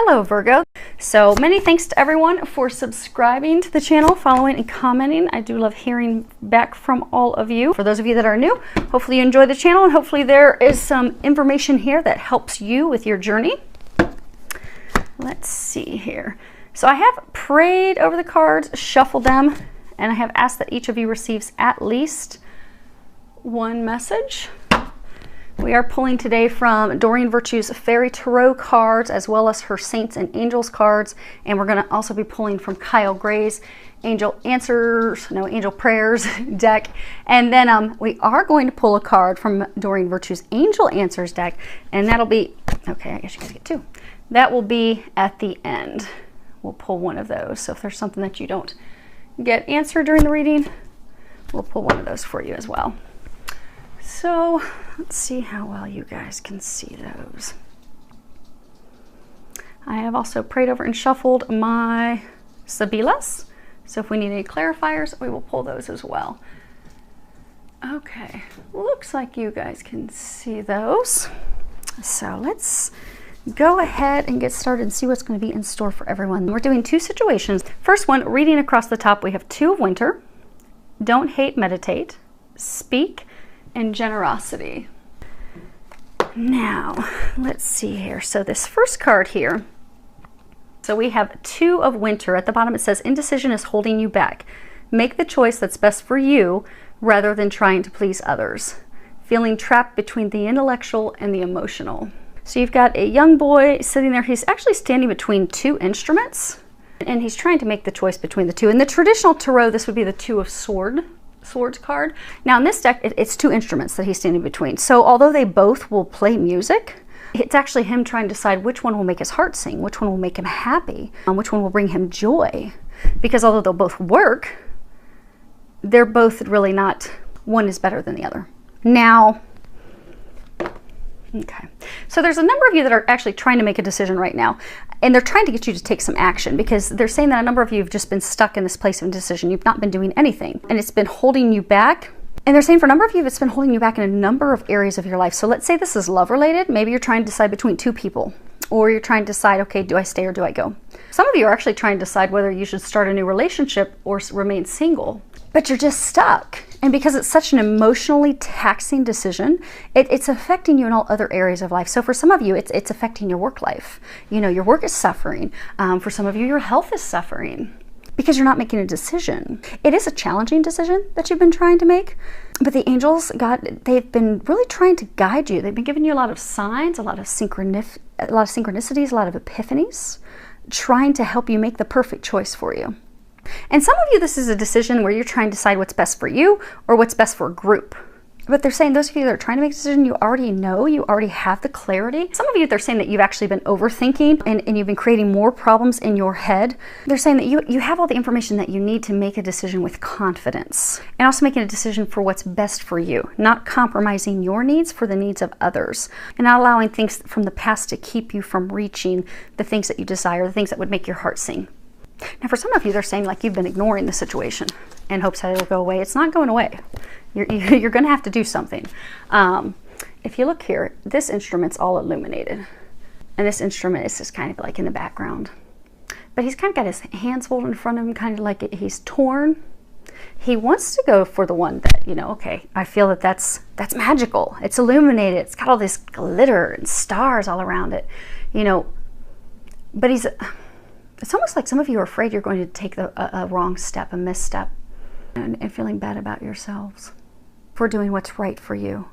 Hello Virgo. So many thanks to everyone for subscribing to the channel, following and commenting. I do love hearing back from all of you. For those of you that are new, hopefully you enjoy the channel and hopefully there is some information here that helps you with your journey. Let's see here. So I have prayed over the cards, shuffled them, and I have asked that each of you receives at least one message. We are pulling today from Doreen Virtue's Fairy Tarot cards, as well as her Saints and Angels cards. And we're going to also be pulling from Kyle Gray's Angel Prayers deck. And then we are going to pull a card from Doreen Virtue's Angel Answers deck. And that'll be, okay, I guess you guys get two. That will be at the end. We'll pull one of those. So if there's something that you don't get answered during the reading, we'll pull one of those for you as well. So let's see how well you guys can see those. I have also prayed over and shuffled my Sabilas. So if we need any clarifiers, we will pull those as well. Okay, looks like you guys can see those. So let's go ahead and get started and see what's going to be in store for everyone. We're doing two situations. First one, reading across the top, we have two of winter, don't hate, meditate, speak, and generosity. Now, let's see here. So this first card here, so we have two of winter. At the bottom it says, indecision is holding you back. Make the choice that's best for you rather than trying to please others. Feeling trapped between the intellectual and the emotional. So you've got a young boy sitting there. He's actually standing between two instruments, and he's trying to make the choice between the two. In the traditional tarot, this would be the Two of Swords card. Now in this deck, it's two instruments that he's standing between. So although they both will play music, it's actually him trying to decide which one will make his heart sing, which one will make him happy, which one will bring him joy. Because although they'll both work, they're both really not, one is better than the other. Now, okay, so there's a number of you that are actually trying to make a decision right now, and they're trying to get you to take some action because they're saying that a number of you have just been stuck in this place of indecision. You've not been doing anything, and it's been holding you back. And they're saying for a number of you, it's been holding you back in a number of areas of your life. So let's say this is love related. Maybe you're trying to decide between two people, or you're trying to decide, okay, do I stay or do I go? Some of you are actually trying to decide whether you should start a new relationship or remain single, but you're just stuck. And because it's such an emotionally taxing decision, it's affecting you in all other areas of life. So for some of you, it's affecting your work life. You know, your work is suffering. For some of you, your health is suffering because you're not making a decision. It is a challenging decision that you've been trying to make, but the angels, God, they've been really trying to guide you. They've been giving you a lot of signs, a lot of synchronicities, a lot of epiphanies, trying to help you make the perfect choice for you. And some of you, this is a decision where you're trying to decide what's best for you or what's best for a group. But they're saying those of you that are trying to make a decision, you already know, you already have the clarity. Some of you, they're saying that you've actually been overthinking and you've been creating more problems in your head. They're saying that you have all the information that you need to make a decision with confidence. And also making a decision for what's best for you, not compromising your needs for the needs of others. And not allowing things from the past to keep you from reaching the things that you desire, the things that would make your heart sing. Now, for some of you, they're saying like you've been ignoring the situation in hopes that it'll go away. It's not going away. You're going to have to do something. If you look here, this instrument's all illuminated. And this instrument is just kind of like in the background. But he's kind of got his hands folded in front of him, kind of like he's torn. He wants to go for the one that, you know, okay, I feel that that's magical. It's illuminated. It's got all this glitter and stars all around it, you know. But it's almost like some of you are afraid you're going to take a wrong step, a misstep, and feeling bad about yourselves for doing what's right for you.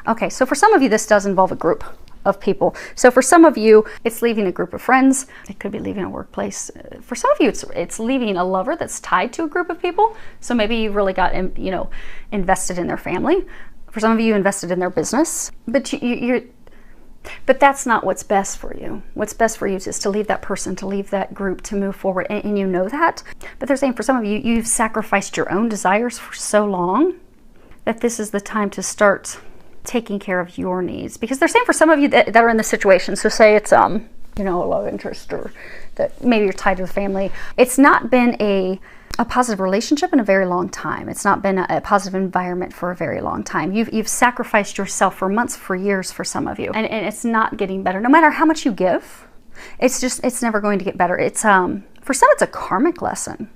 Okay, so for some of you, this does involve a group of people. So for some of you, it's leaving a group of friends. It could be leaving a workplace. For some of you, it's leaving a lover that's tied to a group of people. So maybe you've really got, you know, invested in their family. For some of you, invested in their business. But that's not what's best for you. What's best for you is to leave that person, to leave that group, to move forward, and you know that. But they're saying for some of you, you've sacrificed your own desires for so long that this is the time to start taking care of your needs. Because they're saying for some of you that are in this situation, so say it's you know, a love interest, or that maybe you're tied to a family. It's not been a positive relationship in a very long time. It's not been a positive environment for a very long time. You've sacrificed yourself for months, for years, for some of you, and it's not getting better. No matter how much you give, It's never going to get better. It's for some, it's a karmic lesson,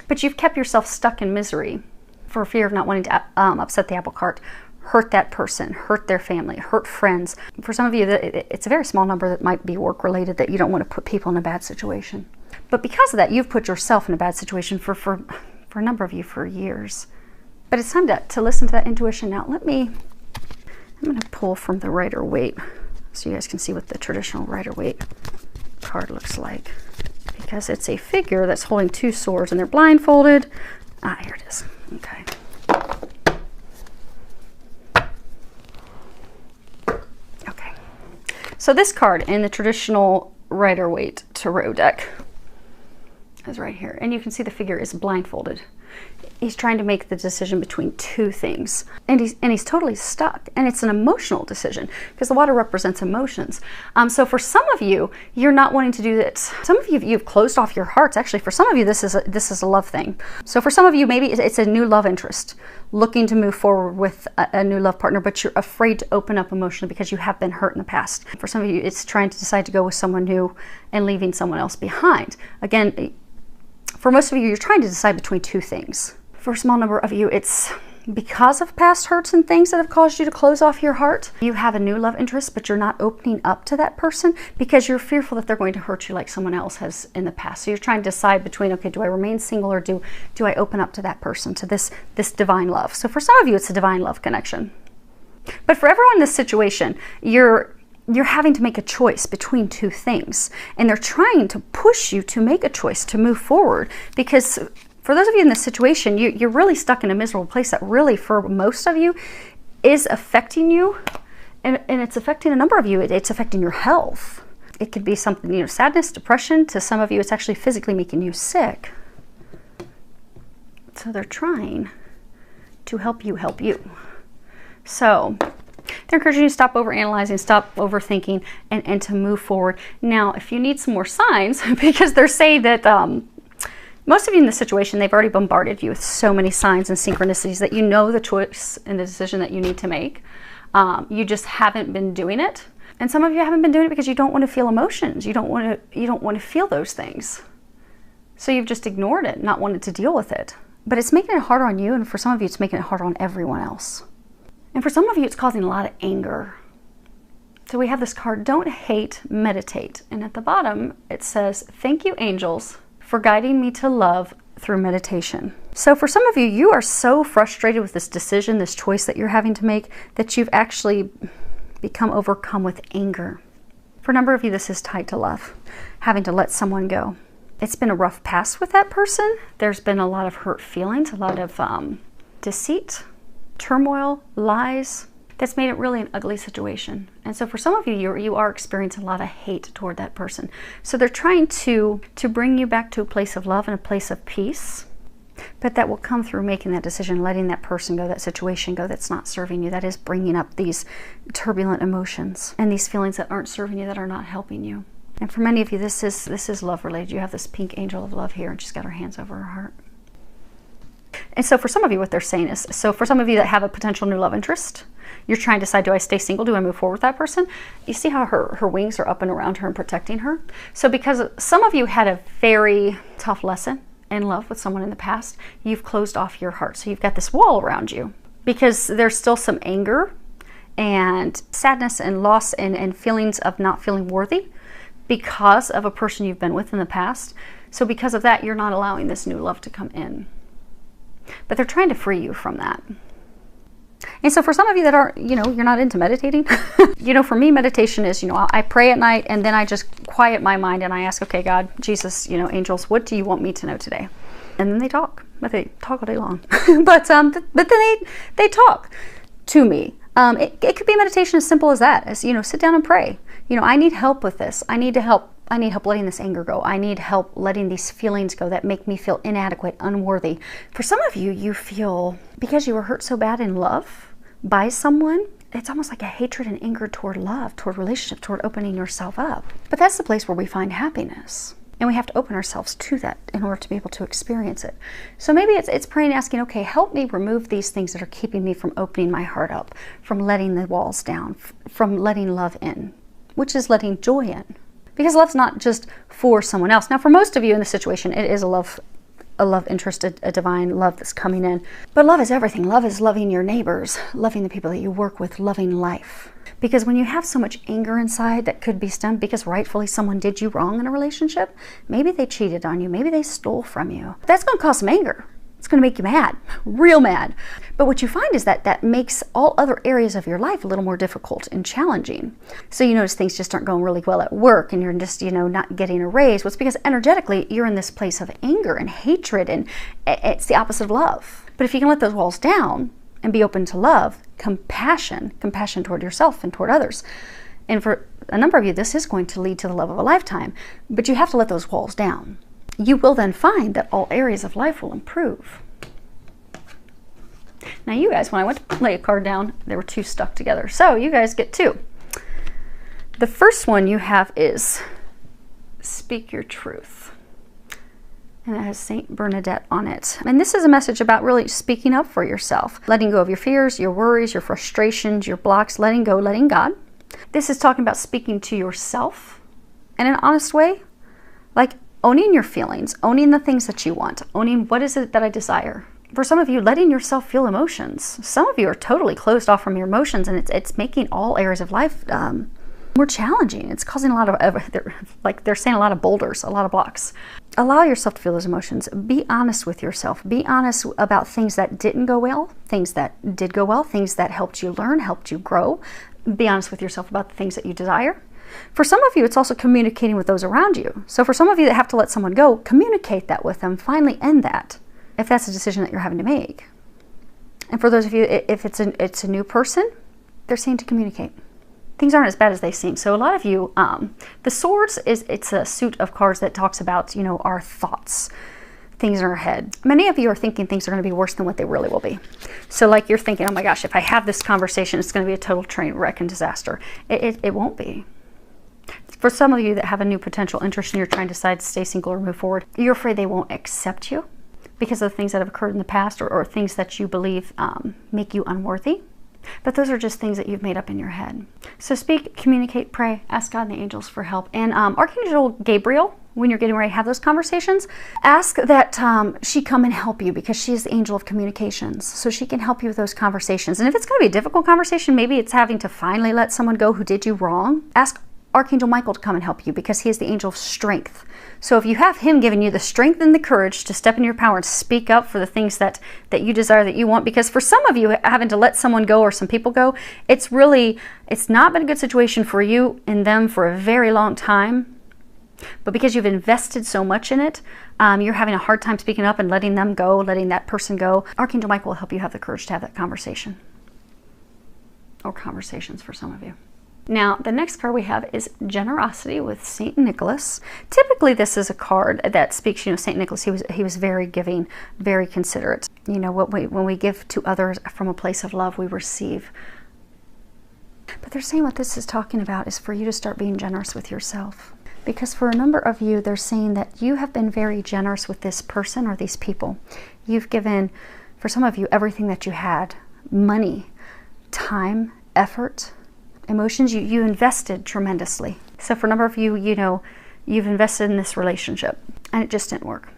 but you've kept yourself stuck in misery for fear of not wanting to upset the apple cart, hurt that person, hurt their family, hurt friends. For some of you, it's a very small number that might be work related, that you don't want to put people in a bad situation. But because of that, you've put yourself in a bad situation for a number of you for years. But it's time to listen to that intuition. Now I'm going to pull from the Rider-Waite so you guys can see what the traditional Rider-Waite card looks like. Because it's a figure that's holding two swords and they're blindfolded. Ah, here it is. Okay. Okay. So this card in the traditional Rider-Waite tarot deck is right here. And you can see the figure is blindfolded. He's trying to make the decision between two things, and he's totally stuck, and it's an emotional decision because the water represents emotions. So for some of you, you're not wanting to do this. Some of you, you've closed off your hearts. Actually, for some of you, this is a love thing. So for some of you, maybe it's a new love interest, looking to move forward with a new love partner, but you're afraid to open up emotionally because you have been hurt in the past. For some of you, it's trying to decide to go with someone new and leaving someone else behind. Again, for most of you, you're trying to decide between two things. For a small number of you, it's because of past hurts and things that have caused you to close off your heart. You have a new love interest, but you're not opening up to that person because you're fearful that they're going to hurt you like someone else has in the past. So you're trying to decide between, okay, do I remain single or do I open up to that person, to this divine love? So for some of you, it's a divine love connection. But for everyone in this situation, you're having to make a choice between two things, and they're trying to push you to make a choice to move forward, because for those of you in this situation, you're really stuck in a miserable place that really, for most of you, is affecting you, and it's affecting a number of you. It's affecting your health. It could be something, sadness, depression. To some of you, it's actually physically making you sick. So they're trying to help you help you. So they're encouraging you to stop overanalyzing, stop overthinking, and to move forward. Now, if you need some more signs, because they're saying that most of you in this situation, they've already bombarded you with so many signs and synchronicities that you know the choice and the decision that you need to make. You just haven't been doing it. And some of you haven't been doing it because you don't want to feel emotions. You don't want to feel those things. So you've just ignored it, not wanted to deal with it. But it's making it harder on you, and for some of you, it's making it harder on everyone else. And for some of you, it's causing a lot of anger. So we have this card, don't hate, meditate. And at the bottom, it says, thank you, angels, for guiding me to love through meditation. So for some of you, you are so frustrated with this decision, this choice that you're having to make, that you've actually become overcome with anger. For a number of you, this is tied to love, having to let someone go. It's been a rough past with that person. There's been a lot of hurt feelings, a lot of deceit, turmoil, lies. That's made it really an ugly situation. And so for some of you, you are experiencing a lot of hate toward that person. So they're trying to bring you back to a place of love and a place of peace. But that will come through making that decision, letting that person go, that situation go that's not serving you. That is bringing up these turbulent emotions and these feelings that aren't serving you, that are not helping you. And for many of you, this is love related. You have this pink angel of love here, and she's got her hands over her heart. And so for some of you, what they're saying is, so for some of you that have a potential new love interest, you're trying to decide, do I stay single? Do I move forward with that person? You see how her wings are up and around her and protecting her? So because some of you had a very tough lesson in love with someone in the past, you've closed off your heart. So you've got this wall around you because there's still some anger and sadness and loss and feelings of not feeling worthy because of a person you've been with in the past. So because of that, you're not allowing this new love to come in. But they're trying to free you from that. And so for some of you that are, you're not into meditating, for me, meditation is, I pray at night and then I just quiet my mind and I ask, okay, God, Jesus, angels, what do you want me to know today? And then they talk, but they talk all day long. but then they talk to me. It could be meditation as simple as that, as, sit down and pray. I need help with this. I need help letting this anger go. I need help letting these feelings go that make me feel inadequate, unworthy. For some of you, you feel, because you were hurt so bad in love by someone, it's almost like a hatred and anger toward love, toward relationship, toward opening yourself up. But that's the place where we find happiness. And we have to open ourselves to that in order to be able to experience it. So maybe it's praying, asking, okay, help me remove these things that are keeping me from opening my heart up, from letting the walls down, from letting love in, which is letting joy in. Because love's not just for someone else. Now, for most of you in this situation, it is a love interest, a divine love that's coming in. But love is everything. Love is loving your neighbors, loving the people that you work with, loving life. Because when you have so much anger inside that could be stemmed because rightfully someone did you wrong in a relationship, maybe they cheated on you, maybe they stole from you, that's going to cause some anger. It's going to make you mad, real mad. But what you find is that that makes all other areas of your life a little more difficult and challenging. So you notice things just aren't going really well at work, and you're just, not getting a raise. Well, it's because energetically you're in this place of anger and hatred, and it's the opposite of love. But if you can let those walls down and be open to love, compassion toward yourself and toward others. And for a number of you, this is going to lead to the love of a lifetime, but you have to let those walls down. You will then find that all areas of life will improve. Now you guys, when I went to lay a card down, there were two stuck together. So you guys get two. The first one you have is Speak Your Truth. And it has Saint Bernadette on it. And this is a message about really speaking up for yourself. Letting go of your fears, your worries, your frustrations, your blocks, letting go, letting God. This is talking about speaking to yourself in an honest way. Like owning your feelings, owning the things that you want, owning what is it that I desire. For some of you, letting yourself feel emotions. Some of you are totally closed off from your emotions, and it's making all areas of life more challenging. It's causing a lot of, they're saying a lot of boulders, a lot of blocks. Allow yourself to feel those emotions. Be honest with yourself. Be honest about things that didn't go well, things that did go well, things that helped you learn, helped you grow. Be honest with yourself about the things that you desire. For some of you, it's also communicating with those around you. So for some of you that have to let someone go, communicate that with them. Finally end that, if that's a decision that you're having to make. And for those of you, if it's a new person, they're saying to communicate. Things aren't as bad as they seem. So a lot of you, the swords it's a suit of cards that talks about, our thoughts, things in our head. Many of you are thinking things are going to be worse than what they really will be. So like you're thinking, oh my gosh, if I have this conversation, it's going to be a total train wreck and disaster. It won't be. For some of you that have a new potential interest and you're trying to decide to stay single or move forward, you're afraid they won't accept you because of the things that have occurred in the past, or things that you believe make you unworthy. But those are just things that you've made up in your head. So speak, communicate, pray, ask God and the angels for help. And Archangel Gabriel, when you're getting ready to have those conversations, ask that she come and help you, because she is the angel of communications. So she can help you with those conversations. And if it's going to be a difficult conversation, maybe it's having to finally let someone go who did you wrong, ask Archangel Michael to come and help you, because he is the angel of strength. So if you have him giving you the strength and the courage to step in your power and speak up for the things that you desire, that you want, because for some of you, having to let someone go or some people go, it's not been a good situation for you and them for a very long time. But because you've invested so much in it, you're having a hard time speaking up and letting them go, letting that person go. Archangel Michael will help you have the courage to have that conversation. Or conversations for some of you. Now, the next card we have is Generosity with St. Nicholas. Typically, this is a card that speaks, St. Nicholas, he was very giving, very considerate. When we give to others from a place of love, we receive. But they're saying what this is talking about is for you to start being generous with yourself. Because for a number of you, they're saying that you have been very generous with this person or these people. You've given, for some of you, everything that you had. Money, time, effort, emotions. You invested tremendously. So for a number of you, you've invested in this relationship and it just didn't work.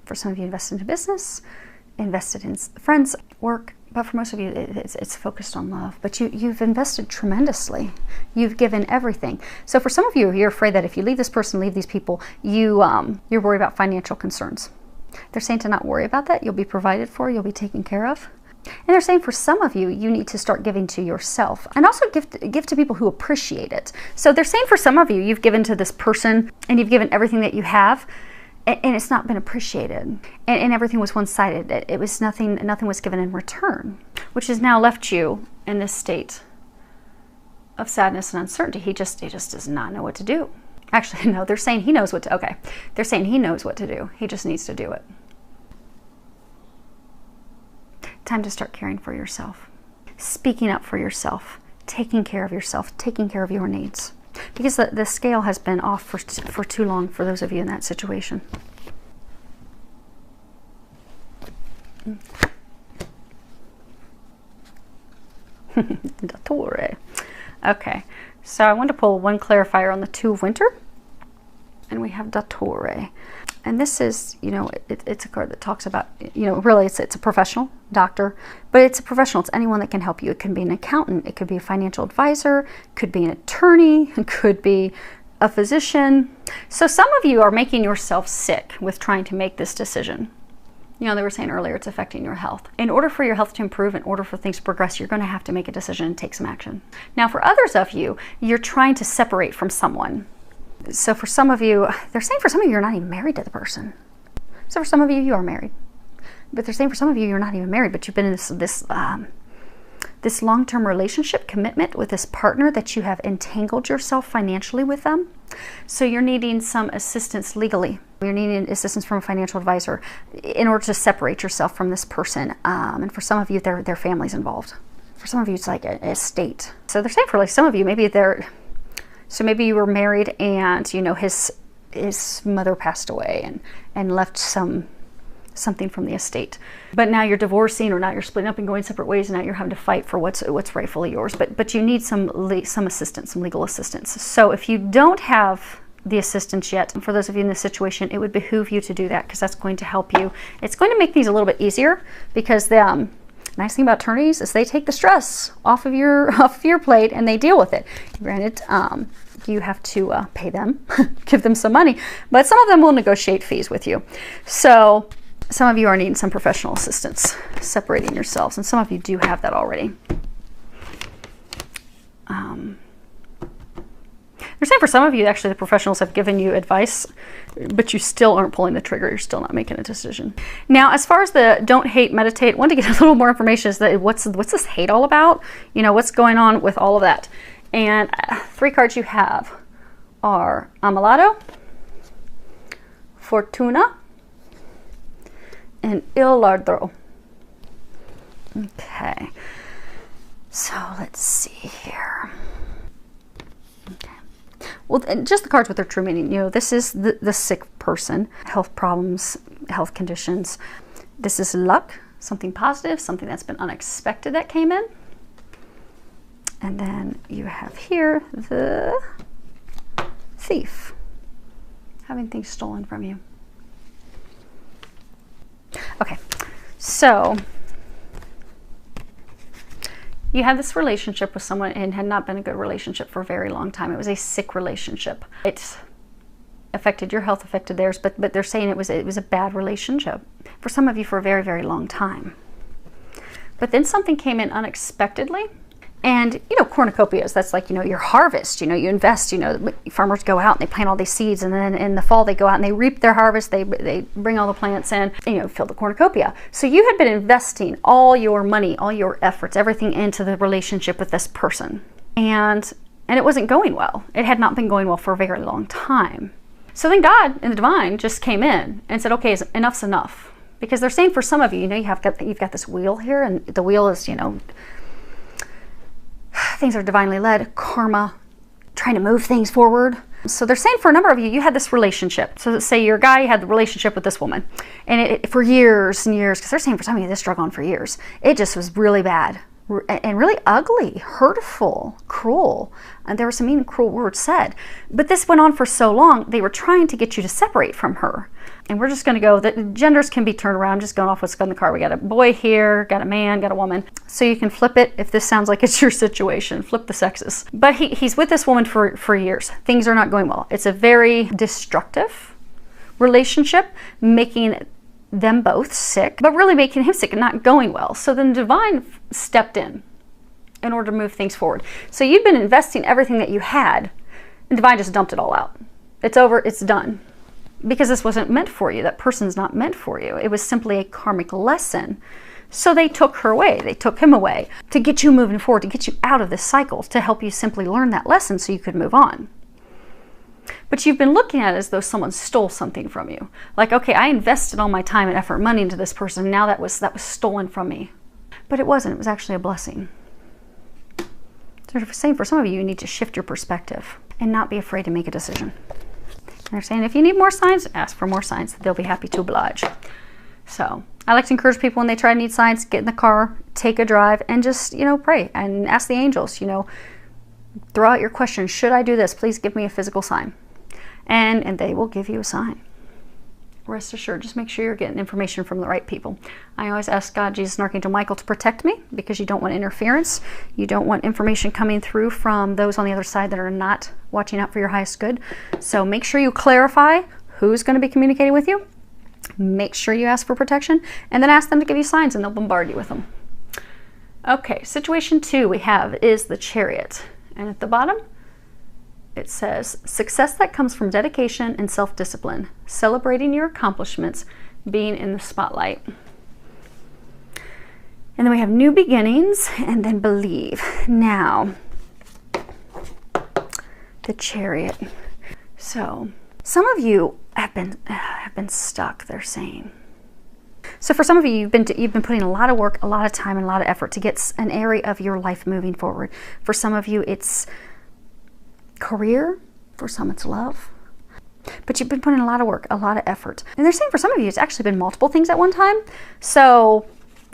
For some of you, invested into business, invested in friends, work. But for most of you, it's focused on love. But you've invested tremendously. You've given everything. So for some of you, you're afraid that if you leave this person, leave these people, you're worried about financial concerns. They're saying to not worry about that. You'll be provided for. You'll be taken care of. And they're saying for some of you, you need to start giving to yourself and also give to people who appreciate it. So they're saying for some of you, you've given to this person and you've given everything that you have, and it's not been appreciated, and everything was one-sided. It was nothing was given in return, which has now left you in this state of sadness and uncertainty. He just does not know what to do. Actually, no, they're saying he knows what to, okay. They're saying he knows what to do. He just needs to do it. Time to start caring for yourself, speaking up for yourself, taking care of yourself, taking care of your needs. Because the scale has been off for too long for those of you in that situation. Dattore. Okay, so I want to pull one clarifier on the Two of Winter. And we have Dattore. And this is, you know, it's a card that talks about, you know, really it's a professional doctor, but it's a professional. It's anyone that can help you. It can be an accountant. It could be a financial advisor. It could be an attorney. It could be a physician. So some of you are making yourself sick with trying to make this decision. You know, they were saying earlier, it's affecting your health. In order for your health to improve, in order for things to progress, you're going to have to make a decision and take some action. Now, for others of you, you're trying to separate from someone. So for some of you, they're saying for some of you, you're not even married to the person. So for some of you, you are married. But they're saying for some of you, you're not even married, but you've been in this long-term relationship commitment with this partner that you have entangled yourself financially with them. So you're needing some assistance legally. You're needing assistance from a financial advisor in order to separate yourself from this person. And for some of you, their family's involved. For some of you, it's like an estate. So they're saying for like some of you, maybe maybe you were married and, you know, his mother passed away and left something from the estate. But now you're divorcing, or now you're splitting up and going separate ways, and now you're having to fight for what's rightfully yours. But you need some assistance, some legal assistance. So if you don't have the assistance yet, for those of you in this situation, it would behoove you to do that, because that's going to help you. It's going to make things a little bit easier, because the nice thing about attorneys is they take the stress off of your plate and they deal with it. Granted, you have to pay them, give them some money, but some of them will negotiate fees with you. So some of you are needing some professional assistance separating yourselves, and some of you do have that already. They're saying for some of you, actually, the professionals have given you advice, but you still aren't pulling the trigger. You're still not making a decision. Now, as far as the don't hate, meditate, I want to get a little more information. Is that what's this hate all about? You know, what's going on with all of that? And 3 cards you have are Ammalato, Fortuna, and Il Ladro. Okay. So let's see here. Okay. Well, and just the cards with their true meaning. You know, this is the sick person, health problems, health conditions. This is luck, something positive, something that's been unexpected that came in. And then you have here the thief, having things stolen from you. Okay, so you had this relationship with someone and had not been a good relationship for a very long time. It was a sick relationship. It affected your health, affected theirs, but they're saying it was a bad relationship for some of you for a very, very long time. But then something came in unexpectedly. And, you know, cornucopias, that's like, you know, your harvest, you know, you invest, you know, farmers go out and they plant all these seeds, and then in the fall they go out and they reap their harvest, they bring all the plants in, and, you know, fill the cornucopia. So you had been investing all your money, all your efforts, everything into the relationship with this person. And it wasn't going well. It had not been going well for a very long time. So then God and the divine just came in and said, okay, enough's enough. Because they're saying for some of you, you know, you've got this wheel here, and the wheel is, you know, things are divinely led, karma, trying to move things forward. So they're saying for a number of you, you had this relationship. So let's say your guy had the relationship with this woman, and it for years and years, because they're saying for some of you, this drug on for years. It just was really bad and really ugly, hurtful, cruel. And there were some mean, cruel words said. But this went on for so long, they were trying to get you to separate from her. And we're just going to go, the genders can be turned around, just going off what's on the card. We got a boy here, got a man, got a woman. So you can flip it if this sounds like it's your situation, flip the sexes. But he's with this woman for years. Things are not going well. It's a very destructive relationship, making them both sick, but really making him sick and not going well. So then divine stepped in order to move things forward. So you'd been investing everything that you had, and divine just dumped it all out. It's over, it's done. Because this wasn't meant for you. That person's not meant for you. It was simply a karmic lesson. So they took her away. They took him away to get you moving forward, to get you out of this cycle, to help you simply learn that lesson so you could move on. But you've been looking at it as though someone stole something from you. Like, okay, I invested all my time and effort, money into this person, and now that was stolen from me. But it wasn't. It was actually a blessing. So they're saying for some of you, you need to shift your perspective and not be afraid to make a decision. They're saying if you need more signs, ask for more signs. They'll be happy to oblige. So I like to encourage people when they try to need signs, get in the car, take a drive, and just, you know, pray and ask the angels, you know, throw out your questions. Should I do this? Please give me a physical sign. and they will give you a sign. Rest assured, just make sure you're getting information from the right people. I always ask God, Jesus, and Archangel Michael to protect me, because you don't want interference. You don't want information coming through from those on the other side that are not watching out for your highest good. So make sure you clarify who's going to be communicating with you. Make sure you ask for protection, and then ask them to give you signs, and they'll bombard you with them. Okay, situation 2 we have is the Chariot. And at the bottom, it says, success that comes from dedication and self-discipline, celebrating your accomplishments, being in the spotlight. And then we have new beginnings, and then believe. Now, the Chariot. So, some of you have been stuck, they're saying. So for some of you, you've been putting a lot of work, a lot of time, and a lot of effort to get an area of your life moving forward. For some of you, it's career. For some, it's love. But you've been putting a lot of work, a lot of effort. And they're saying for some of you, it's actually been multiple things at one time. So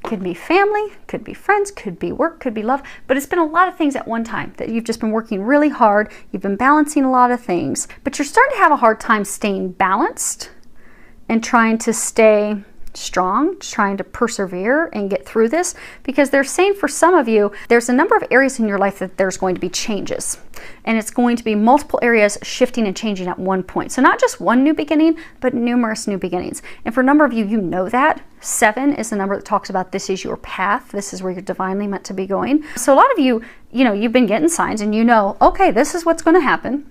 could be family, could be friends, could be work, could be love. But it's been a lot of things at one time that you've just been working really hard. You've been balancing a lot of things. But you're starting to have a hard time staying balanced and trying to stay strong, trying to persevere and get through this, because they're saying for some of you, there's a number of areas in your life that there's going to be changes, and it's going to be multiple areas shifting and changing at one point. So not just one new beginning, but numerous new beginnings. And for a number of you, you know that 7 is the number that talks about this is your path. This is where you're divinely meant to be going. So a lot of you, you've been getting signs, and okay, this is what's going to happen.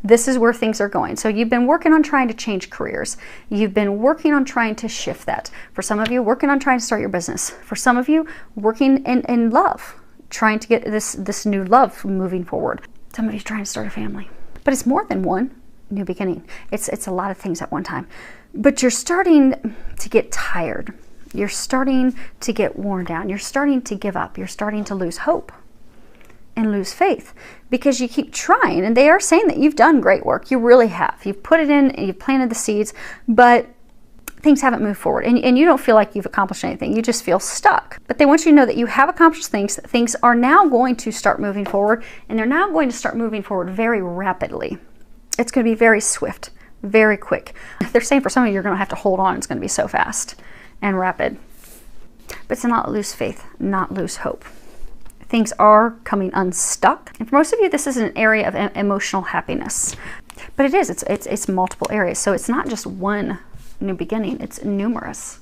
This is where things are going. So you've been working on trying to change careers. You've been working on trying to shift that. For some of you, working on trying to start your business. For some of you, working in love, trying to get this new love moving forward. Some of you trying to start a family. But it's more than one new beginning. It's a lot of things at one time. But you're starting to get tired. You're starting to get worn down. You're starting to give up. You're starting to lose hope and lose faith, because you keep trying. And they are saying that you've done great work. You really have. You've put it in and you've planted the seeds, but things haven't moved forward, and you don't feel like you've accomplished anything. You just feel stuck. But they want you to know that you have accomplished things. Things are now going to start moving forward, and they're now going to start moving forward very rapidly. It's going to be very swift, very quick. They're saying for some of you, you're going to have to hold on. It's going to be so fast and rapid. But to not lose faith, not lose hope. Things are coming unstuck. And for most of you, this is an area of emotional happiness. But it is, it's multiple areas. So it's not just one new beginning, it's numerous.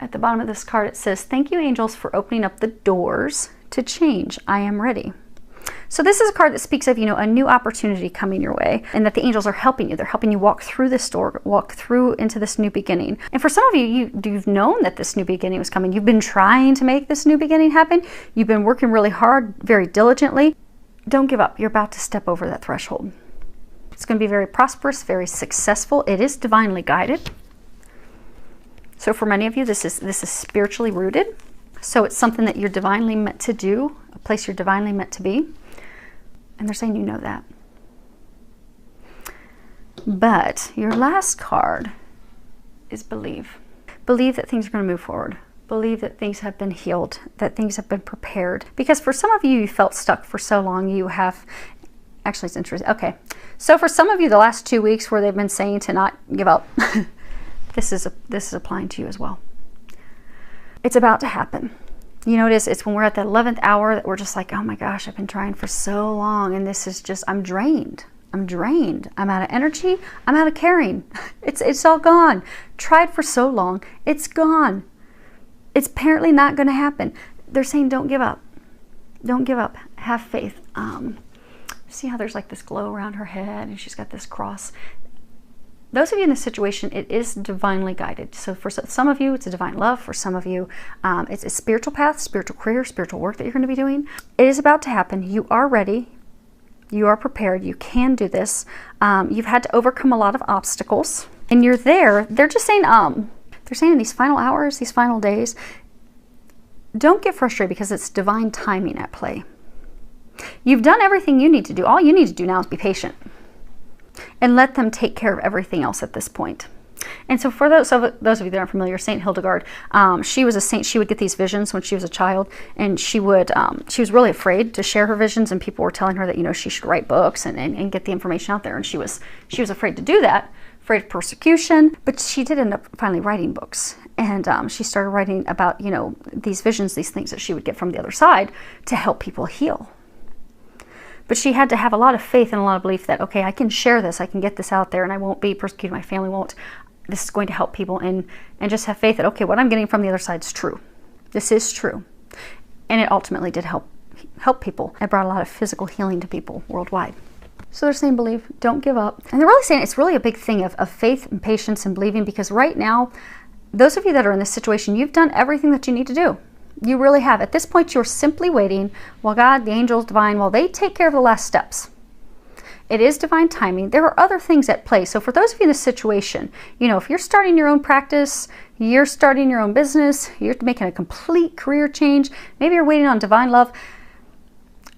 At the bottom of this card, it says, thank you, angels, for opening up the doors to change. I am ready. So this is a card that speaks of, a new opportunity coming your way, and that the angels are helping you. They're helping you walk through this door, walk through into this new beginning. And for some of you, you've known that this new beginning was coming. You've been trying to make this new beginning happen. You've been working really hard, very diligently. Don't give up. You're about to step over that threshold. It's going to be very prosperous, very successful. It is divinely guided. So for many of you, this is spiritually rooted. So it's something that you're divinely meant to do, a place you're divinely meant to be. And they're saying you know that. But your last card is believe. Believe that things are going to move forward. Believe that things have been healed, that things have been prepared. Because for some of you, you felt stuck for so long, you have... Actually, it's interesting. Okay. So for some of you, the last 2 weeks where they've been saying to not give up, this is applying to you as well. It's about to happen. You know, it's when we're at the 11th hour that we're just like, oh my gosh, I've been trying for so long, and this is just, I'm drained. I'm drained. I'm out of energy. I'm out of caring. It's all gone. Tried for so long. It's gone. It's apparently not going to happen. They're saying don't give up. Don't give up. Have faith. See how there's like this glow around her head, and she's got this cross. Those of you in this situation, it is divinely guided. So for some of you, it's a divine love. For some of you, it's a spiritual path, spiritual career, spiritual work that you're going to be doing. It is about to happen. You are ready. You are prepared. You can do this. You've had to overcome a lot of obstacles, and you're there. They're just saying, they're saying in these final hours, these final days, don't get frustrated because it's divine timing at play. You've done everything you need to do. All you need to do now is be patient and let them take care of everything else at this point. And so for those of you that aren't familiar, Saint Hildegard, she was a saint. She would get these visions when she was a child, and she was really afraid to share her visions, and people were telling her that, you know, she should write books and get the information out there, and she was afraid to do that, afraid of persecution. But she did end up finally writing books, and she started writing about, you know, these visions, these things that she would get from the other side to help people heal. But she had to have a lot of faith and a lot of belief that, okay, I can share this, I can get this out there, and I won't be persecuted, my family won't. This is going to help people, and just have faith that, okay, what I'm getting from the other side is true. This is true. And it ultimately did help people. It brought a lot of physical healing to people worldwide. So they're saying believe, don't give up. And they're really saying it's really a big thing of faith and patience and believing, because right now, those of you that are in this situation, you've done everything that you need to do. You really have. At this point, you're simply waiting while God, the angels, divine, while they take care of the last steps. It is divine timing. There are other things at play. So for those of you in this situation, you know, if you're starting your own practice, you're starting your own business, you're making a complete career change, maybe you're waiting on divine love,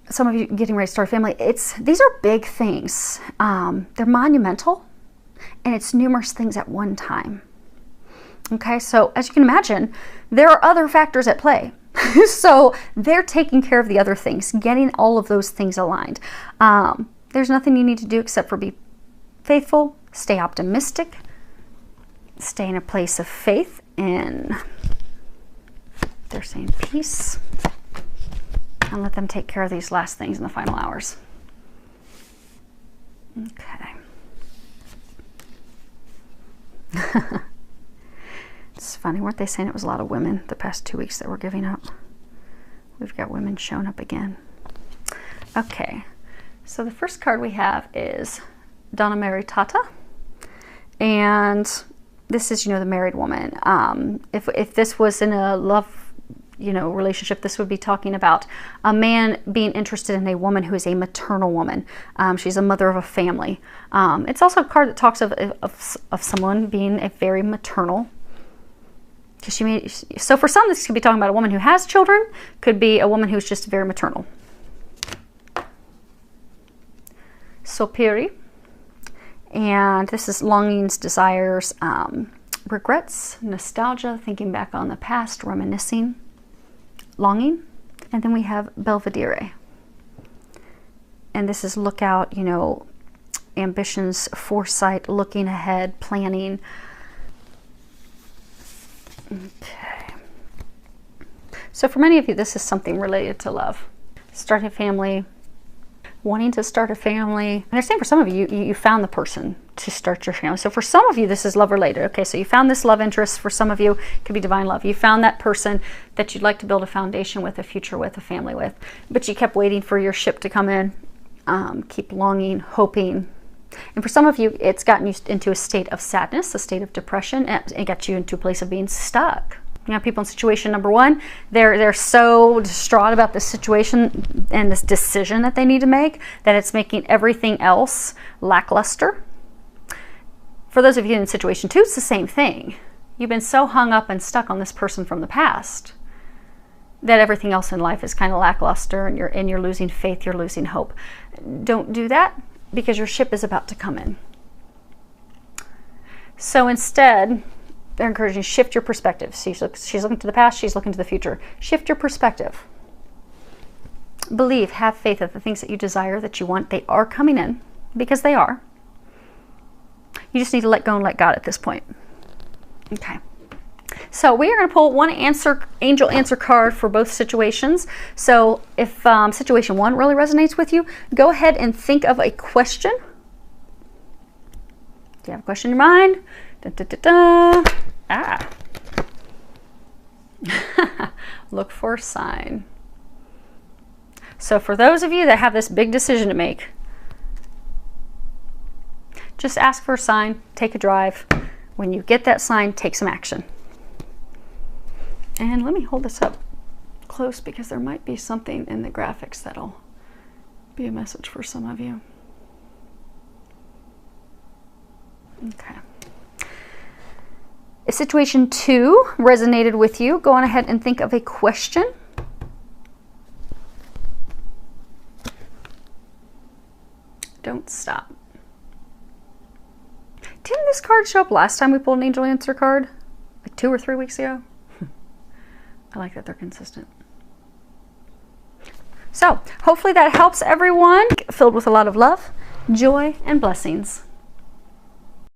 some of you getting ready to start a family, these are big things. They're monumental, and it's numerous things at one time. Okay, so as you can imagine, there are other factors at play. So they're taking care of the other things, getting all of those things aligned. There's nothing you need to do except for be faithful, stay optimistic, stay in a place of faith, and they're saying peace, and let them take care of these last things in the final hours. Okay. It's funny, weren't they saying it was a lot of women the past 2 weeks that were giving up? We've got women showing up again. Okay, so the first card we have is Donna Maritata, and this is, you know, the married woman. If this was in a love, you know, relationship, this would be talking about a man being interested in a woman who is a maternal woman. She's a mother of a family. It's also a card that talks of someone being a very maternal. So for some, this could be talking about a woman who has children, could be a woman who's just very maternal. Sopiri, and this is longings, desires, regrets, nostalgia, thinking back on the past, reminiscing, longing. And then we have Belvedere, and this is look out, you know, ambitions, foresight, looking ahead, planning. Okay. So for many of you, this is something related to love. Starting a family, wanting to start a family. And they're saying for some of you, you found the person to start your family. So for some of you, this is love related. Okay, so you found this love interest. For some of you, it could be divine love. You found that person that you'd like to build a foundation with, a future with, a family with. But you kept waiting for your ship to come in. Keep longing, hoping. And for some of you, it's gotten you into a state of sadness, a state of depression, and it got you into a place of being stuck. You know, people in situation number one, they're so distraught about this situation and this decision that they need to make that it's making everything else lackluster. For those of you in situation two, it's the same thing. You've been so hung up and stuck on this person from the past that everything else in life is kind of lackluster, and you're losing faith, you're losing hope. Don't do that, because your ship is about to come in. So instead, they're encouraging shift your perspective. She's looking to the past, she's looking to the future. Shift your perspective. Believe, have faith that the things that you desire, that you want, they are coming in, because they are. You just need to let go and let God at this point. Okay. So we are going to pull one angel answer card for both situations. So if situation one really resonates with you, go ahead and think of a question. Do you have a question in your mind? Da, da, da, da. Ah. Look for a sign. So for those of you that have this big decision to make, just ask for a sign, take a drive. When you get that sign, take some action. And let me hold this up close, because there might be something in the graphics that'll be a message for some of you. Okay. If situation two resonated with you, go on ahead and think of a question. Don't stop. Didn't this card show up last time we pulled an angel answer card? Like 2 or 3 weeks ago? I like that they're consistent. So hopefully that helps everyone. Filled with a lot of love, joy, and blessings.